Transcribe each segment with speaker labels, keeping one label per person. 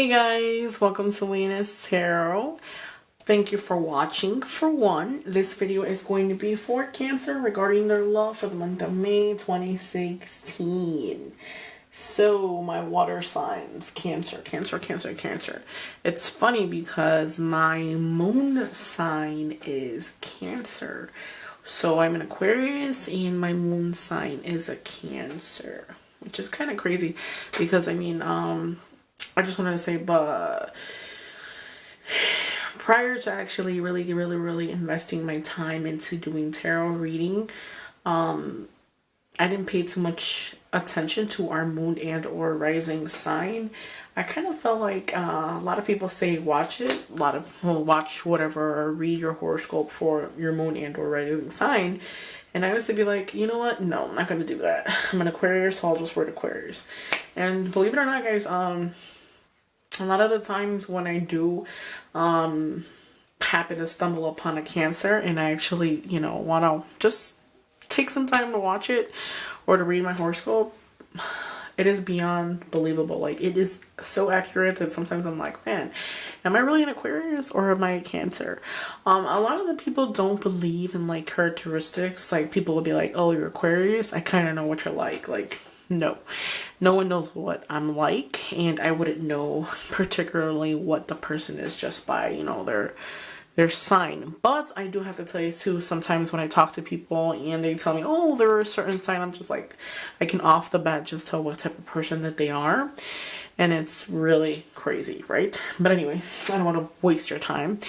Speaker 1: Hey guys, welcome to Lina'S Tarot. Thank you for watching. For one, this video is going to be for Cancer regarding their love for the month of May 2016. So, my water signs, Cancer, Cancer, Cancer, Cancer. It's funny because my moon sign is Cancer. So, I'm an Aquarius and my moon sign is a Cancer, which is kind of crazy because, I just wanted to say, but prior to actually really investing my time into doing tarot reading, I didn't pay too much attention to our moon and or rising sign. I kind of felt like a lot of people say watch it, a lot of people watch whatever or read your horoscope for your moon and or rising sign. And I used to be like, you know what? No, I'm not going to do that. I'm an Aquarius, so I'll just wear Aquarius. And believe it or not, guys, a lot of the times when I do happen to stumble upon a Cancer and I actually, want to just take some time to watch it or to read my horoscope, it is beyond believable. Like, it is so accurate that sometimes I'm like, man, am I really an Aquarius or am I a Cancer? A lot of the people don't believe in like characteristics. Like, people will be like, oh, you're Aquarius, I kind of know what you're like. No one knows what I'm like, and I wouldn't know particularly what the person is just by, their sign. But I do have to tell you too, sometimes when I talk to people and they tell me, oh, they're a certain sign, I'm just like, I can off the bat just tell what type of person that they are. And it's really crazy, right? But anyway, I don't want to waste your time.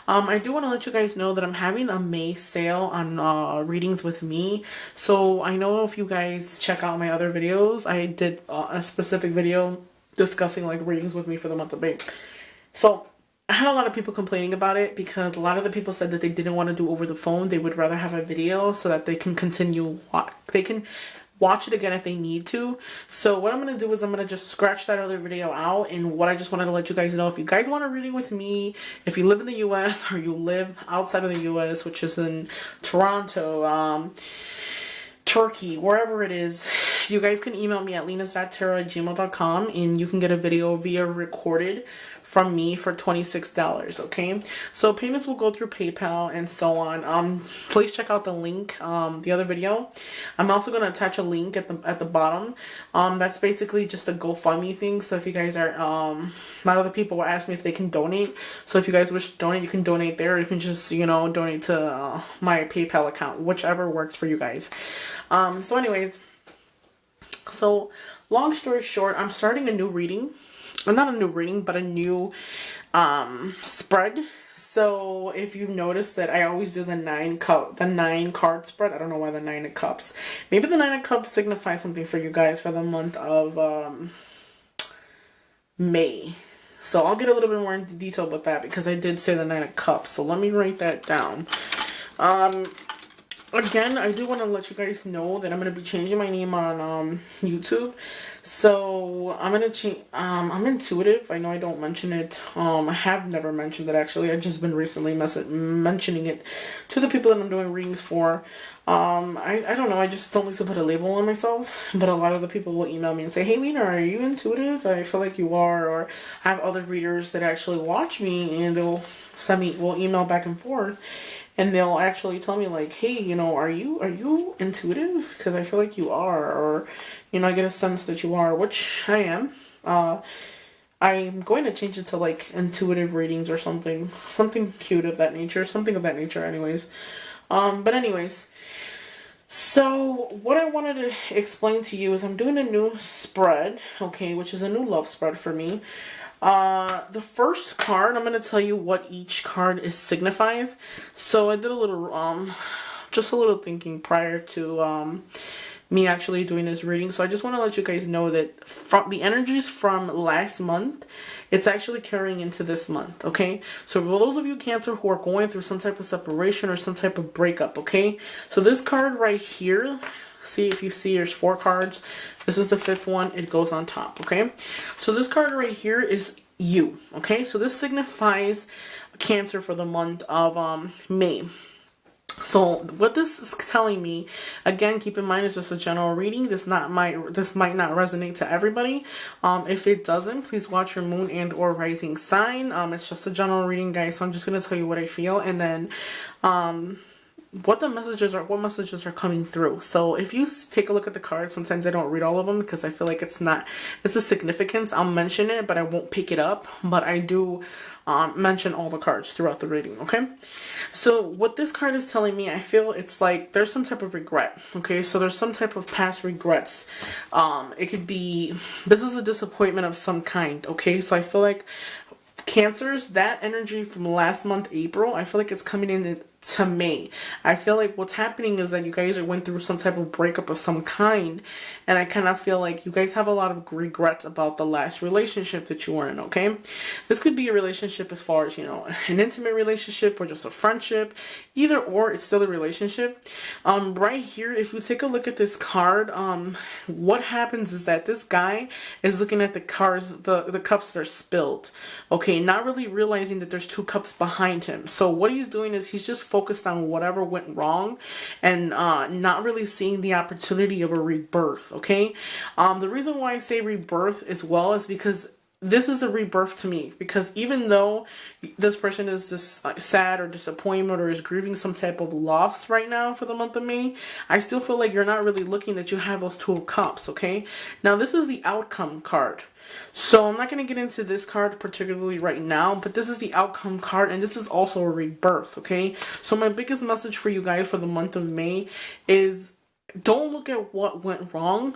Speaker 1: I do want to let you guys know that I'm having a May sale on readings with me. So I know if you guys check out my other videos, I did a specific video discussing like readings with me for the month of May. So I had a lot of people complaining about it because a lot of the people said that they didn't want to do over the phone. They would rather have a video so that they can continue, they can watch it again if they need to. So what I'm going to do is I'm going to just scratch that other video out. And what I just wanted to let you guys know, if you guys want a reading with me, if you live in the US or you live outside of the US, which is in Toronto, Turkey, wherever it is, you guys can email me at linas.tarot@gmail.com and you can get a video via recorded from me for $26, okay? So payments will go through PayPal and so on. Please check out the link, the other video. I'm also going to attach a link at the bottom. That's basically just a GoFundMe thing. So if you guys are, a lot of the people will ask me if they can donate. So if you guys wish to donate, you can donate there. You can just, donate to my PayPal account, whichever works for you guys. So anyways, so long story short, I'm starting a new reading. Well, not a new reading, but a new spread. So if you notice that I always do the 9 card spread. I don't know why the 9 of Cups. Maybe the 9 of Cups signifies something for you guys for the month of May. So I'll get a little bit more into detail with that because I did say the 9 of Cups. So let me write that down. Again, I do want to let you guys know that I'm going to be changing my name on YouTube. So I'm going to change, I'm intuitive. I know I don't mention it. I have never mentioned it actually. I've just been recently mentioning it to the people that I'm doing readings for. I don't know. I just don't like to put a label on myself. But a lot of the people will email me and say, hey, Lena, are you intuitive? I feel like you are. Or I have other readers that actually watch me and we'll email back and forth. And they'll actually tell me like, hey, are you intuitive? Because I feel like you are. Or, I get a sense that you are, which I am. I'm going to change it to like intuitive readings or something. Something cute of that nature. Something of that nature anyways. But anyways. So what I wanted to explain to you is I'm doing a new spread. Okay, which is a new love spread for me. The first card, I'm going to tell you what each card signifies. So I did a little, just a little thinking prior to, me actually doing this reading. So I just want to let you guys know that from the energies from last month, it's actually carrying into this month, okay? So for those of you Cancer who are going through some type of separation or some type of breakup, okay? So this card right here, see if you see there's 4 cards. This is the 5th one. It goes on top, okay? So this card right here is you, okay? So this signifies Cancer for the month of May. So what this is telling me, again, keep in mind it's just a general reading. This might not resonate to everybody. If it doesn't, please watch your moon and or rising sign. It's just a general reading, guys. So I'm just gonna tell you what I feel, and then what messages are coming through. So if you take a look at the cards, sometimes I don't read all of them because I feel like it's a significance. I'll mention it, but I won't pick it up. But I do mention all the cards throughout the reading, okay? So what this card is telling me, I feel it's like there's some type of regret, okay? So there's some type of past regrets. It could be, this is a disappointment of some kind, okay? So I feel like Cancers, that energy from last month, April, I feel like it's coming in to May. I feel like what's happening is that you guys went through some type of breakup of some kind, and I kind of feel like you guys have a lot of regrets about the last relationship that you were in, okay? This could be a relationship as far as, you know, an intimate relationship or just a friendship. Either or, it's still a relationship. Right here, if you take a look at this card, what happens is that this guy is looking at the cards, the cups that are spilled, okay? Not really realizing that there's 2 cups behind him. So what he's doing is he's just focused on whatever went wrong and not really seeing the opportunity of a rebirth, okay? The reason why I say rebirth as well is because this is a rebirth to me, because even though this person is just sad or disappointment or is grieving some type of loss right now for the month of May, I still feel like you're not really looking that you have those 2 of cups, okay? Now this is the outcome card. So I'm not going to get into this card particularly right now, but this is the outcome card, and this is also a rebirth, okay? So my biggest message for you guys for the month of May is don't look at what went wrong.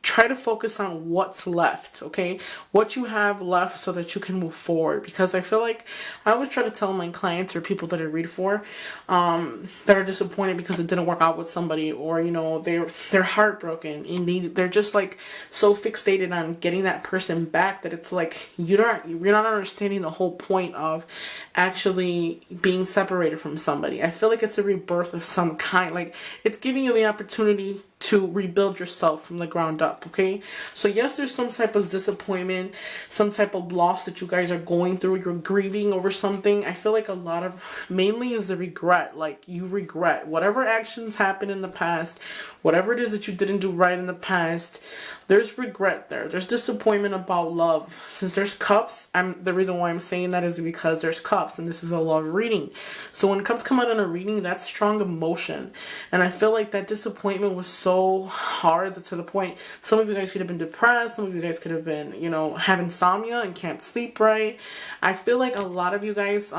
Speaker 1: Try to focus on what's left, okay? What you have left so that you can move forward. Because I feel like I always try to tell my clients or people that I read for that are disappointed because it didn't work out with somebody, or, you know, they're heartbroken and they're just like so fixated on getting that person back that it's like you're not understanding the whole point of actually being separated from somebody. I feel like it's a rebirth of some kind. Like, it's giving you the opportunity to rebuild yourself from the ground up, okay? So yes, there's some type of disappointment, some type of loss that you guys are going through. You're grieving over something. I feel like a lot of, mainly is the regret. Like, you regret whatever actions happened in the past, whatever it is that you didn't do right in the past. There's regret there. There's disappointment about love. Since there's cups, the reason why I'm saying that is because there's cups, and this is a love reading. So when cups come out in a reading, that's strong emotion. And I feel like that disappointment was so hard to the point, some of you guys could have been depressed, some of you guys could have been, you know, have insomnia and can't sleep right. I feel like a lot of you guys,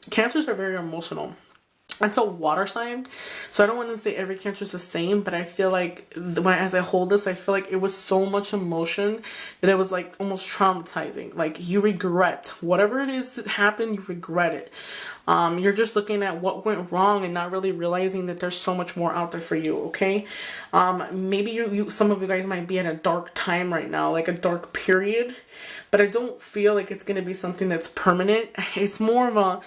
Speaker 1: Cancers are very emotional. It's a water sign, so I don't want to say every Cancer is the same, but I feel like as I hold this, I feel like it was so much emotion that it was like almost traumatizing. Like, you regret whatever it is that happened, you regret it. You're just looking at what went wrong and not really realizing that there's so much more out there for you, okay? Maybe some of you guys might be at a dark time right now, like a dark period, but I don't feel like it's going to be something that's permanent. It's more of not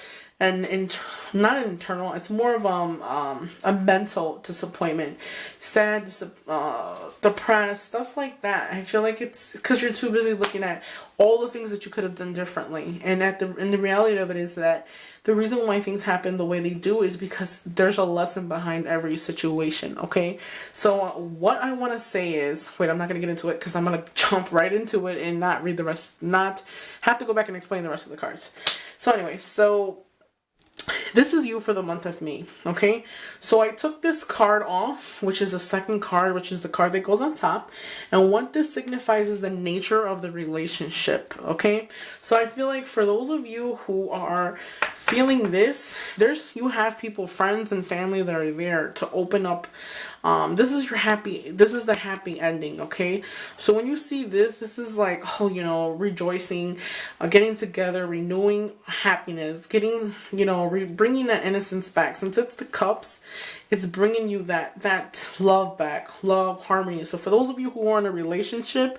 Speaker 1: an internal, it's more of a mental disappointment, sad, depressed, stuff like that. I feel like it's because you're too busy looking at all the things that you could have done differently. And the reality of it is that the reason why things happen the way they do is because there's a lesson behind every situation, okay? So what I want to say is, wait, I'm not going to get into it because I'm going to jump right into it and not read the rest, not have to go back and explain the rest of the cards. So anyway, this is you for the month of May, okay? So I took this card off, which is the second card, which is the card that goes on top. And what this signifies is the nature of the relationship, okay? So I feel like for those of you who are feeling this, you have people, friends and family that are there to open up. This is the happy ending, okay? So when you see this is like, oh, you know, rejoicing, getting together, renewing happiness, getting, you know, bringing that innocence back. Since it's the cups, it's bringing you that love back, love, harmony. So for those of you who are in a relationship,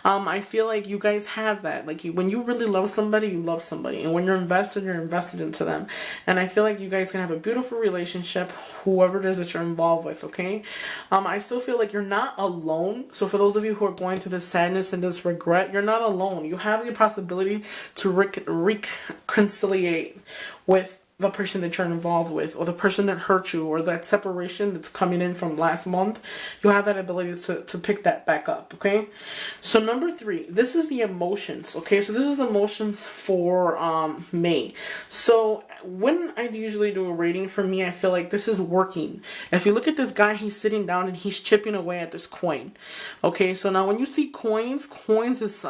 Speaker 1: I feel like you guys have that. Like, when you really love somebody, you love somebody. And when you're invested into them. And I feel like you guys can have a beautiful relationship, whoever it is that you're involved with, okay? I still feel like you're not alone. So for those of you who are going through this sadness and this regret, you're not alone. You have the possibility to reconciliate with the person that you're involved with, or the person that hurt you, or that separation that's coming in from last month, you have that ability to pick that back up, okay? So number 3, this is the emotions, okay? So this is emotions for May. So when I usually do a reading, for me, I feel like this is working. If you look at this guy, he's sitting down and he's chipping away at this coin, okay? So now when you see coins is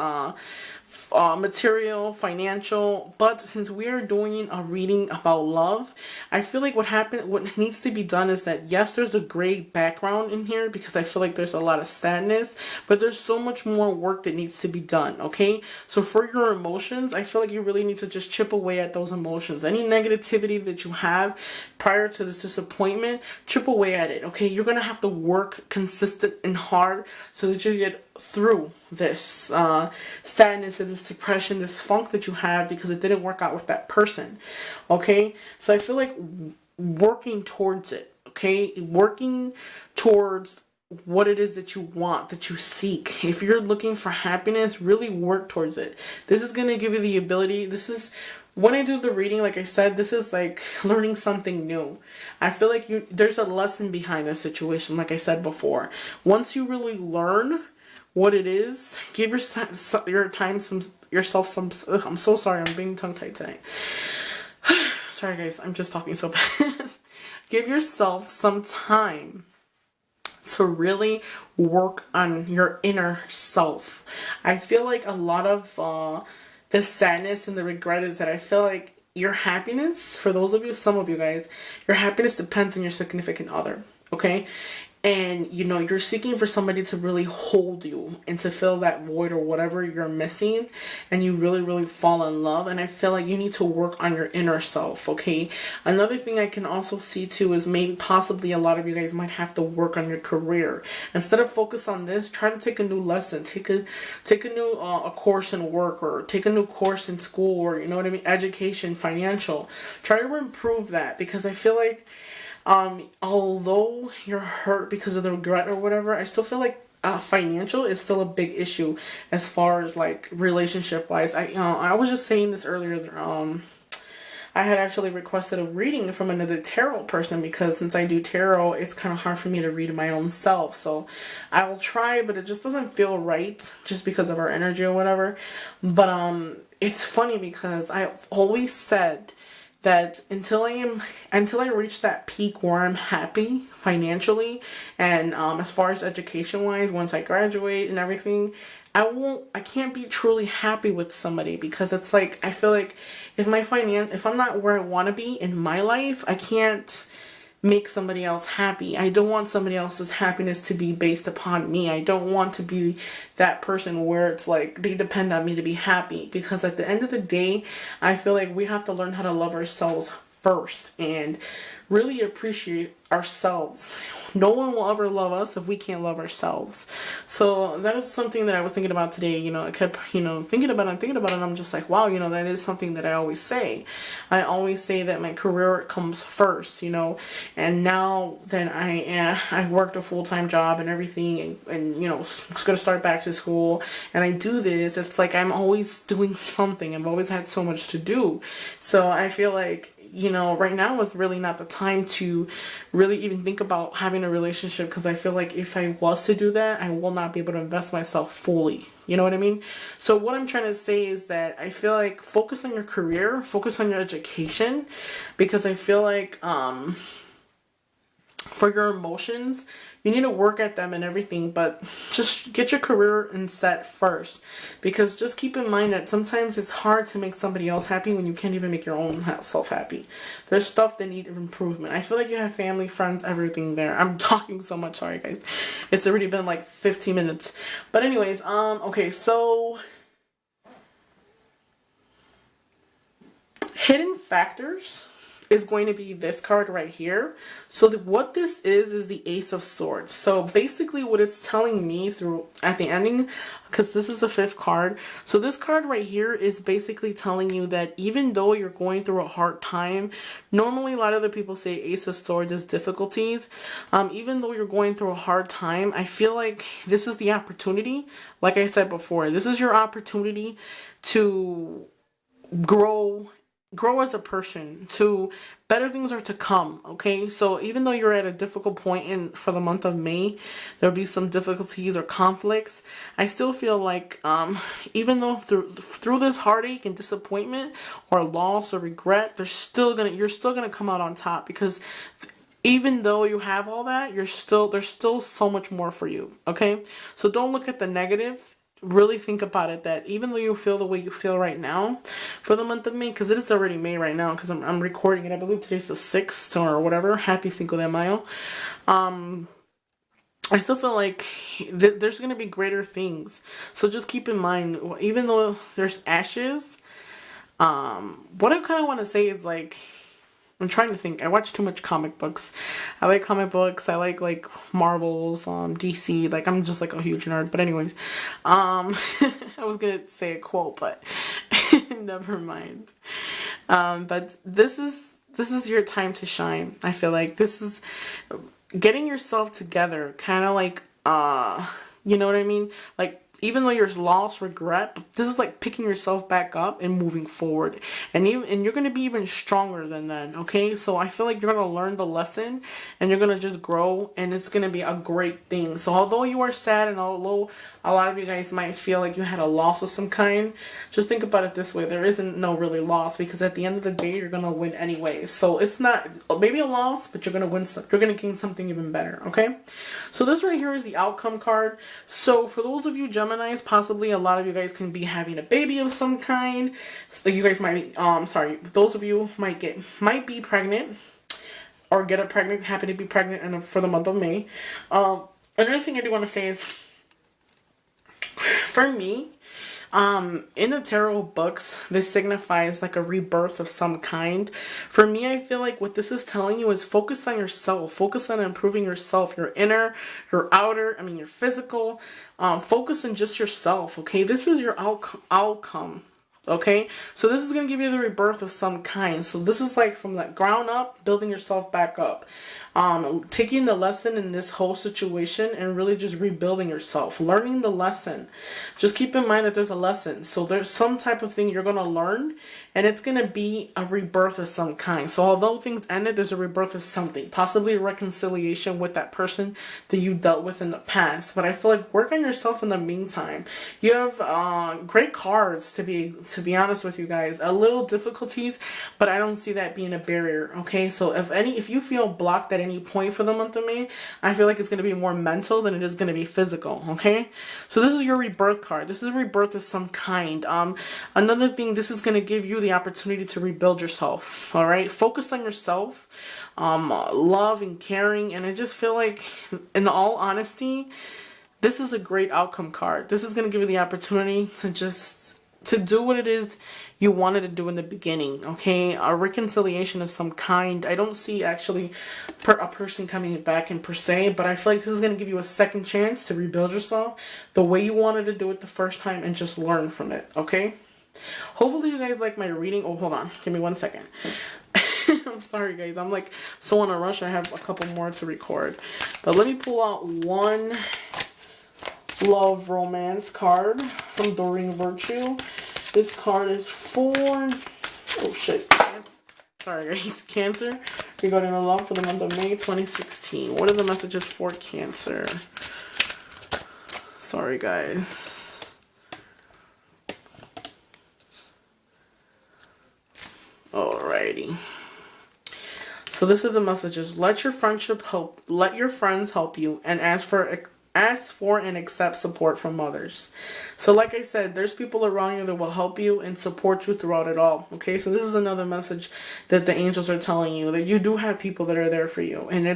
Speaker 1: material, financial, but since we are doing a reading about love, I feel like what needs to be done is that, yes, there's a gray background in here because I feel like there's a lot of sadness, but there's so much more work that needs to be done, okay? So for your emotions, I feel like you really need to just chip away at those emotions. Any negativity that you have prior to this disappointment, chip away at it, okay? You're gonna have to work consistent and hard so that you get through this sadness and this depression, this funk that you have because it didn't work out with that person, okay? So I feel like working towards it, okay? Working towards what it is that you want, that you seek. If you're looking for happiness, really work towards it. This is going to give you the ability. This is, when I do the reading, like I said, this is like learning something new. I feel like there's a lesson behind a situation, like I said before. Once you really learn what it is, give yourself some, I'm so sorry, I'm being tongue-tied tonight. Sorry guys, I'm just talking so fast. Give yourself some time to really work on your inner self. I feel like a lot of the sadness and the regret is that I feel like your happiness, for those of you, some of you guys, your happiness depends on your significant other, okay? And, you know, you're seeking for somebody to really hold you and to fill that void or whatever you're missing. And you really, really fall in love. And I feel like you need to work on your inner self, okay? Another thing I can also see too is maybe possibly a lot of you guys might have to work on your career. Instead of focus on this, try to take a new lesson. Take a new a course in work, or take a new course in school, or, you know what I mean, education, financial. Try to improve that, because I feel like although you're hurt because of the regret or whatever, I still feel like financial is still a big issue as far as like relationship wise. I was just saying this earlier. I had actually requested a reading from another tarot person, because since I do tarot, it's kind of hard for me to read my own self. So I will try, but it just doesn't feel right just because of our energy or whatever. But it's funny because I've always said that until I reach that peak where I'm happy financially and as far as education wise, once I graduate and everything, I can't be truly happy with somebody, because it's like I feel like if I'm not where I want to be in my life, I can't make somebody else happy. I don't want somebody else's happiness to be based upon me. I don't want to be that person where it's like they depend on me to be happy, because at the end of the day, I feel like we have to learn how to love ourselves first and really appreciate ourselves. No one will ever love us if we can't love ourselves. So that is something that I was thinking about today. You know, I kept, thinking about it, and I'm just like, wow, that is something that I always say. I always say that my career comes first, and now that I worked a full-time job and everything, and it's going to start back to school, and I do this, it's like I'm always doing something. I've always had so much to do. So I feel like, right now is really not the time to really even think about having a relationship, because I feel like if I was to do that, I will not be able to invest myself fully. You know what I mean? So what I'm trying to say is that I feel like focus on your career, focus on your education, because I feel like for your emotions, you need to work at them and everything, but just get your career and set first. Because just keep in mind that sometimes it's hard to make somebody else happy when you can't even make your own self happy. There's stuff that need improvement. I feel like you have family, friends, everything there. I'm talking so much, sorry guys. It's already been like 15 minutes. But anyways, okay, so hidden factors is going to be this card right here. So what this is the Ace of Swords. So basically what it's telling me at the ending, because this is the 5th card. So this card right here is basically telling you that even though you're going through a hard time, normally a lot of the people say Ace of Swords is difficulties. Even though you're going through a hard time, I feel like this is the opportunity. Like I said before, this is your opportunity to grow grow as a person, to better things are to come. Okay, so even though you're at a difficult point in for the month of May, there'll be some difficulties or conflicts. I still feel like even though through this heartache and disappointment or loss or regret, you're still gonna come out on top, because even though you have all that, there's still so much more for you. Okay, so don't look at the negative. Really think about it, that even though you feel the way you feel right now for the month of May, because it is already May right now, because I'm recording it, I believe today's the 6th or whatever. Happy Cinco de Mayo. I still feel like there's going to be greater things. So just keep in mind, even though there's ashes, what I kind of want to say is, like, I'm trying to think. I watch too much comic books. I like comic books. I like Marvels, DC. Like, I'm just like a huge nerd. But anyways, I was gonna say a quote, but never mind. But this is your time to shine. I feel like this is getting yourself together. Kind of like, you know what I mean? Like, even though you're lost, regret, this is like picking yourself back up and moving forward. And you're going to be even stronger than then, okay? So I feel like you're going to learn the lesson and you're going to just grow, and it's going to be a great thing. So although you are sad, and although a lot of you guys might feel like you had a loss of some kind, just think about it this way. There isn't no really loss, because at the end of the day, you're going to win anyway. So it's not maybe a loss, but you're going to win. You're going to gain something even better, okay? So this right here is the outcome card. So for those of you Geminis, possibly a lot of you guys can be having a baby of some kind. So you guys might be, those of you might be pregnant or happen to be pregnant for the month of May. Another thing I do want to say is, for me, in the tarot books, this signifies like a rebirth of some kind. For me, I feel like what this is telling you is focus on yourself. Focus on improving yourself, your inner, your outer, your physical. Focus on just yourself, okay? This is your outcome. Okay, so this is going to give you the rebirth of some kind. So this is like from the ground up, building yourself back up. Taking the lesson in this whole situation and really just rebuilding yourself. Learning the lesson. Just keep in mind that there's a lesson. So there's some type of thing you're going to learn, and it's going to be a rebirth of some kind. So although things ended, there's a rebirth of something. Possibly a reconciliation with that person that you dealt with in the past. But I feel like work on yourself in the meantime. You have great cards, to be honest with you guys. A little difficulties, but I don't see that being a barrier. Okay, so if you feel blocked at any point for the month of May, I feel like it's going to be more mental than it is going to be physical. Okay, so this is your rebirth card. This is a rebirth of some kind. Another thing, this is going to give you the opportunity to rebuild yourself. All right, focus on yourself, love and caring. And I just feel like, in all honesty, this is a great outcome card. This is going to give you the opportunity to do what it is you wanted to do in the beginning, okay? A reconciliation of some kind. I don't see actually a person coming back in per se, but I feel like this is going to give you a second chance to rebuild yourself the way you wanted to do it the first time, and just learn from it, okay? Hopefully you guys like my reading. Oh, hold on. Give me 1 second. I'm sorry, guys. I'm like so in a rush. I have a couple more to record. But let me pull out one love romance card from Doreen Virtue. This card is for, oh shit, sorry guys, Cancer, regarding the love for the month of May 2016. What are the messages for Cancer? Sorry guys. Alrighty. So this is the messages. Let your friends help you, and ask for and accept support from others. So like I said, there's people around you that will help you and support you throughout it all. Okay, so this is another message that the angels are telling you, that you do have people that are there for you, and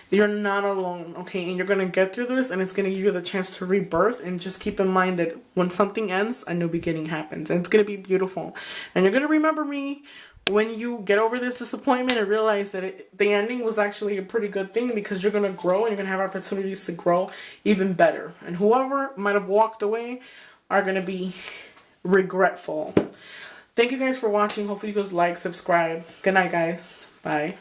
Speaker 1: you're not alone. Okay, and you're gonna get through this, and it's gonna give you the chance to rebirth. And just keep in mind that when something ends, a new beginning happens, and it's gonna be beautiful. And you're gonna remember me when you get over this disappointment and realize that the ending was actually a pretty good thing, because you're going to grow and you're going to have opportunities to grow even better. And whoever might have walked away are going to be regretful. Thank you guys for watching. Hopefully you guys like, subscribe. Good night, guys. Bye.